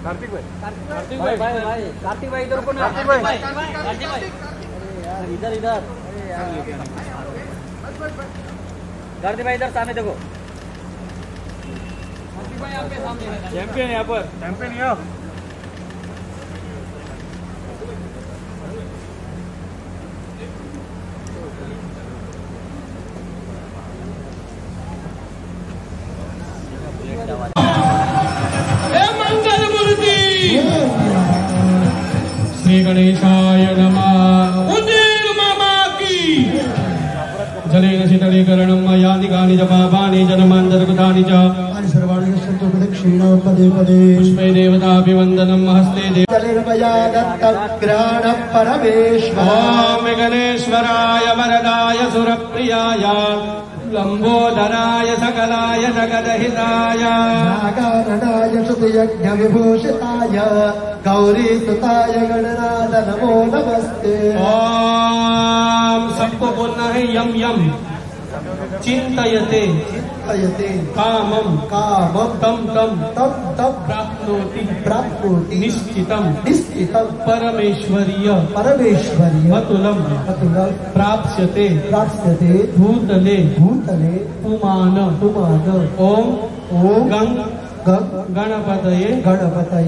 कार्तिक भाई कार्तिक भाई इधर को ना। कार्तिक भाई यार इधर इधर। कार्तिक भाई इधर सामने देखो। कार्तिक भाई आप सामने चैंपियन यहाँ पर। चैंपियन यहाँ श्री गणेशाय नमः। उदीर मामा की जलेन शीतलीकरणं मयानि गानि च पापानि जन्मान्तरकृतानि च सर्वाणि सन्तु प्रदक्षिणां पदे पदे पुष्पे देवताभिवन्दनं हस्ते जलेन मया दत्तग्राणं परमेश्वर। ॐ गणेश्वराय वरदाय सुरप्रियाय लंबोदराय सकलाय जगदहिताय नागाननाय सुतयज्ञविभूषिताय गौरीसुताय गणनाथ नमो नमस्ते। ॐ सबको बोलना है यम यम चिंतयते चिन्तयते कामं कामं तम तम तं तं प्राप्नोति निश्चितं निश्चितं परमेश्वर्य परमेश्वर्य मतुलं अतुलं प्राप्स्यते प्राप्स्यते भूतले भूतले पुमान पुमान। ओम ॐ गं गं गणपतये गणपतये